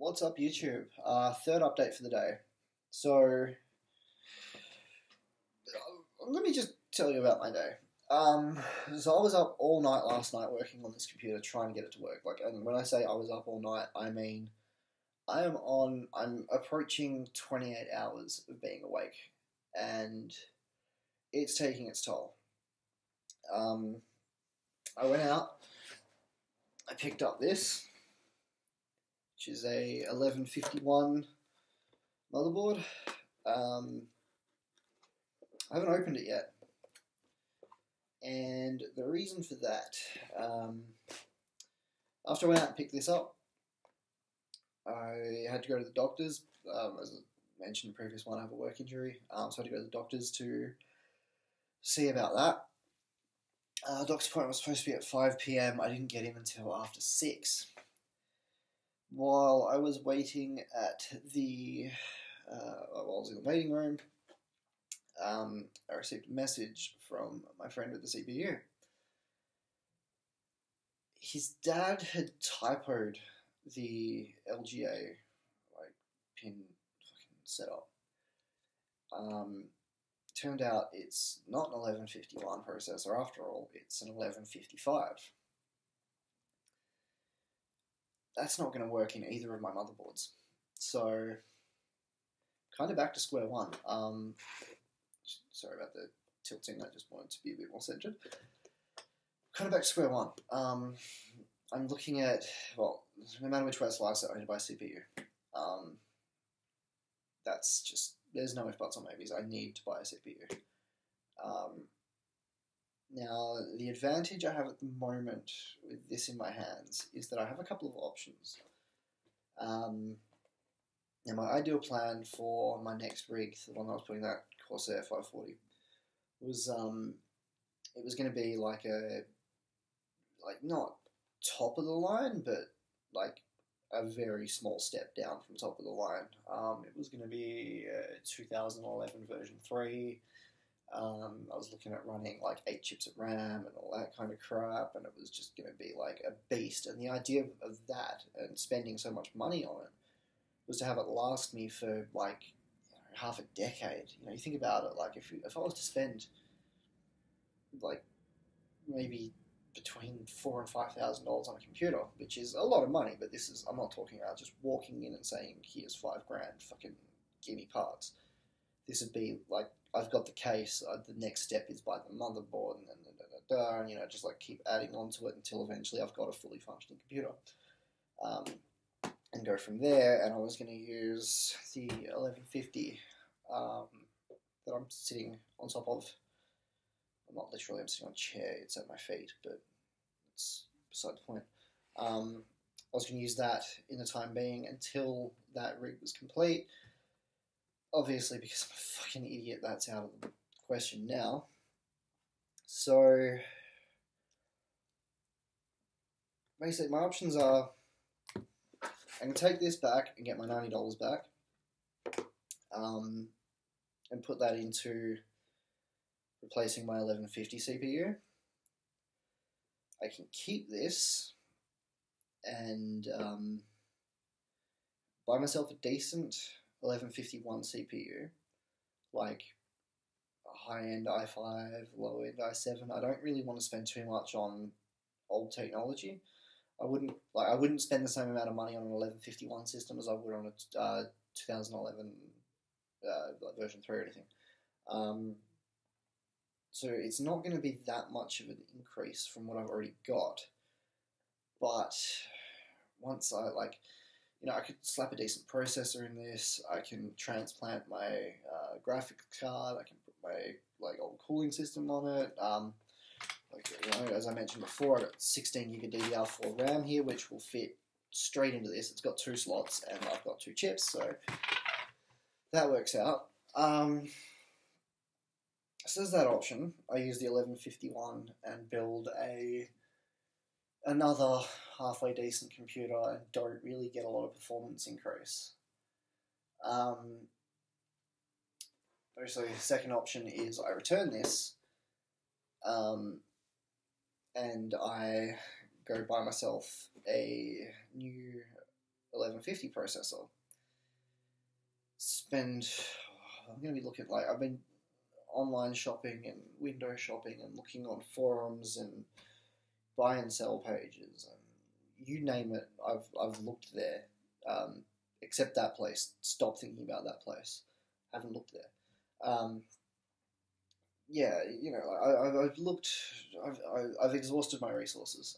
What's up, YouTube? Third update for the day. So, let me just tell you about my day. So I was up all night last night working on this computer, trying to get it to work. And when I say I was up all night, I mean I'm approaching 28 hours of being awake, and it's taking its toll. I went out, I picked up this, which is a 1151 motherboard. I haven't opened it yet, and the reason for that, after I went out and picked this up, I had to go to the doctors. As I mentioned in the previous one, I have a work injury, so I had to go to the doctors to see about that. Doctor's appointment was supposed to be at 5 p.m. I didn't get him until after 6. While I was waiting at while I was in the waiting room, I received a message from my friend with the CPU. His dad had typoed the LGA pin fucking setup. Turned out it's not an 1151 processor after all, it's an 1155. That's not going to work in either of my motherboards. So, kind of back to square one. Sorry about the tilting, I just wanted to be a bit more centered. Kind of back to square one. I'm looking at, well, no matter which way I slice it, I need to buy a CPU. That's just, there's no ifs, buts, or maybes. I need to buy a CPU. Now, the advantage I have at the moment with this in my hands is that I have a couple of options. Now, my ideal plan for my next rig, the one I was putting that Corsair 540, was it was going to be like not top of the line, but like a very small step down from top of the line. It was going to be 2011 version 3. I was looking at running like 8 chips of RAM and all that kind of crap, and it was just going to be like a beast. And the idea of that and spending so much money on it was to have it last me for like half a decade. You think about it, like if I was to spend like maybe between $4,000 and $5,000 on a computer, which is a lot of money, but I'm not talking about just walking in and saying, here's $5,000, fucking give me parts. This would be like, I've got the case, the next step is buy the motherboard, and then and just like keep adding onto it until eventually I've got a fully functioning computer. And go from there, and I was going to use the 1150 that I'm sitting on top of. I'm not literally, I'm sitting on a chair, it's at my feet, but it's beside the point. I was going to use that in the time being until that rig was complete. Obviously, because I'm a fucking idiot, that's out of the question now. So, basically, my options are, I can take this back and get my $90 back, and put that into replacing my 1150 CPU. I can keep this and buy myself a decent 1151 CPU, like a high-end i5, low-end i7. I don't really want to spend too much on old technology. I wouldn't spend the same amount of money on an 1151 system as I would on a 2011 version 3 or anything. So it's not going to be that much of an increase from what I've already got. But once I could slap a decent processor in this. I can transplant my graphics card. I can put my old cooling system on it. As I mentioned before, I've got 16 gig of DDR4 RAM here, which will fit straight into this. It's got 2 slots, and I've got 2 chips, so that works out. So there's that option. I use the 1151 and build another halfway decent computer and don't really get a lot of performance increase. Basically, the second option is I return this, and I go buy myself a new 1150 processor. I'm going to be looking, like, I've been online shopping and window shopping and looking on forums and buy and sell pages and you name it, I've looked there. Except that place. Stop thinking about that place. Haven't looked there. Yeah, you know, I've looked. I've exhausted my resources.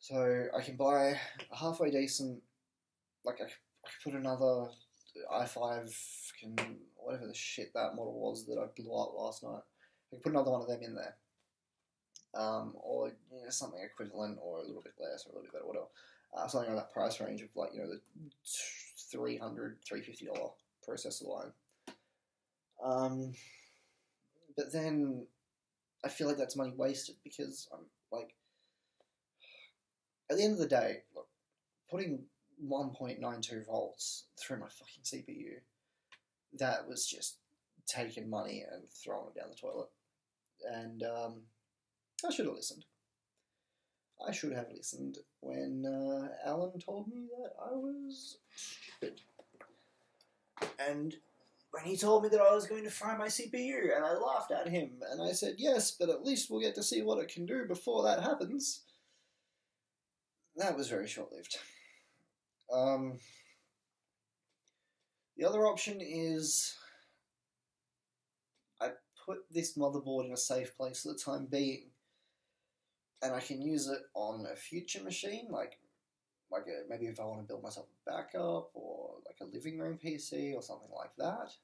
So I can buy a halfway decent. Like I could put another i5, whatever the shit that model was that I blew up last night. I can put another one of them in there. Or something equivalent, or a little bit less, or a little bit better, whatever. Something on that price range of like the $300, $350 processor line. But then I feel like that's money wasted because I'm like, at the end of the day, look, putting 1.92 volts through my fucking CPU, that was just taking money and throwing it down the toilet. And I should have listened. I should have listened when Alan told me that I was stupid. And when he told me that I was going to fry my CPU, and I laughed at him, and I said, yes, but at least we'll get to see what it can do before that happens. That was very short-lived. The other option is I put this motherboard in a safe place for the time being, and I can use it on a future machine, maybe if I want to build myself a backup, or like a living room PC or something like that,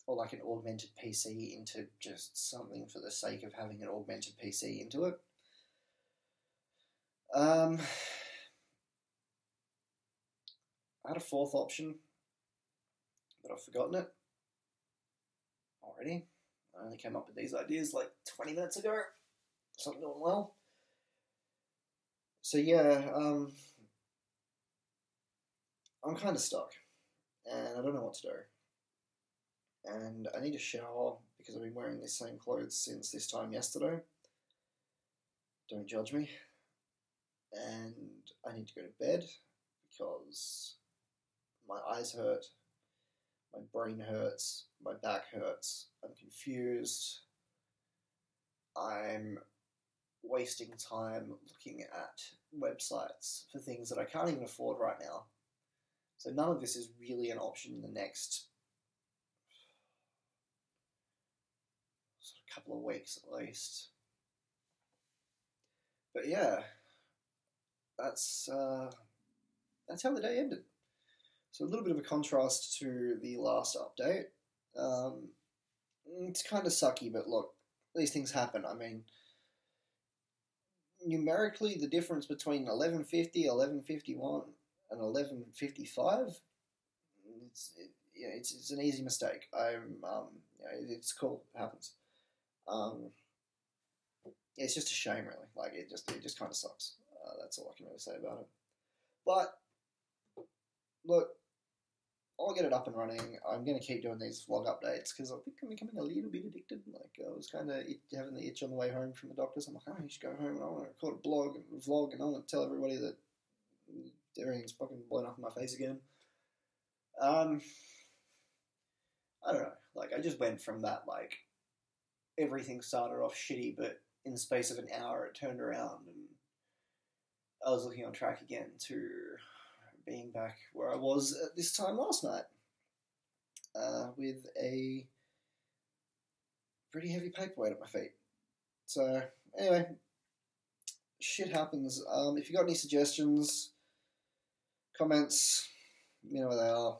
or like an augmented PC into just something for the sake of having an augmented PC into it. I had a fourth option, but I've forgotten it already. I only came up with these ideas like 20 minutes ago. So I'm doing well. So yeah, I'm kind of stuck, and I don't know what to do. And I need a shower because I've been wearing these same clothes since this time yesterday. Don't judge me. And I need to go to bed because my eyes hurt, my brain hurts, my back hurts, I'm confused, I'm wasting time looking at websites for things that I can't even afford right now. So none of this is really an option in the next couple of weeks at least. But yeah, that's how the day ended. So a little bit of a contrast to the last update. It's kind of sucky, but look, these things happen. I mean, numerically, the difference between 1150, 1151, and 1155, it's an easy mistake. It's cool. It happens. It's just a shame, really. Like it just kind of sucks. That's all I can really say about it. But look, I'll get it up and running. I'm going to keep doing these vlog updates because I think I'm becoming a little bit addicted. Like, I was kind of having the itch on the way home from the doctors. I'm like, I should go home and I want to record a blog and a vlog and I want to tell everybody that everything's fucking blown up in my face again. I don't know. Like, I just went from that, like, everything started off shitty, but in the space of an hour it turned around and I was looking on track again to being back where I was at this time last night, with a pretty heavy paperweight at my feet. So, anyway, shit happens. If you got any suggestions, comments, you know where they are.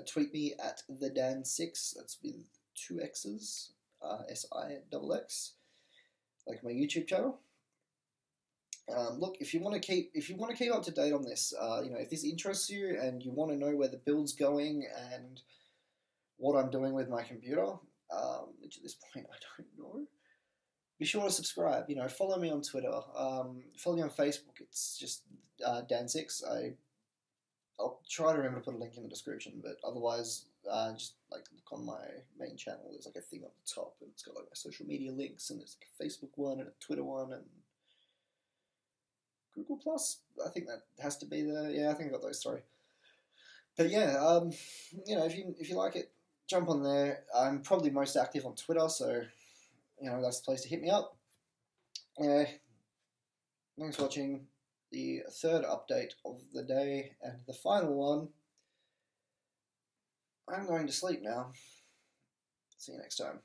Tweet me at thedan6, that's with 2 X's, SIXX, like my YouTube channel. Look, if you want to keep up to date on this, if this interests you and you want to know where the build's going and what I'm doing with my computer, which at this point I don't know, be sure to subscribe. Follow me on Twitter. Follow me on Facebook. It's just Dan6. I'll try to remember to put a link in the description, but otherwise, just like look on my main channel. There's like a thing on the top, and it's got like my social media links, and there's like a Facebook one and a Twitter one, and Google Plus. I think that has to be the I think I got those three. But yeah, if you like it, jump on there. I'm probably most active on Twitter, so that's the place to hit me up. Anyway, thanks for watching the third update of the day and the final one. I'm going to sleep now. See you next time.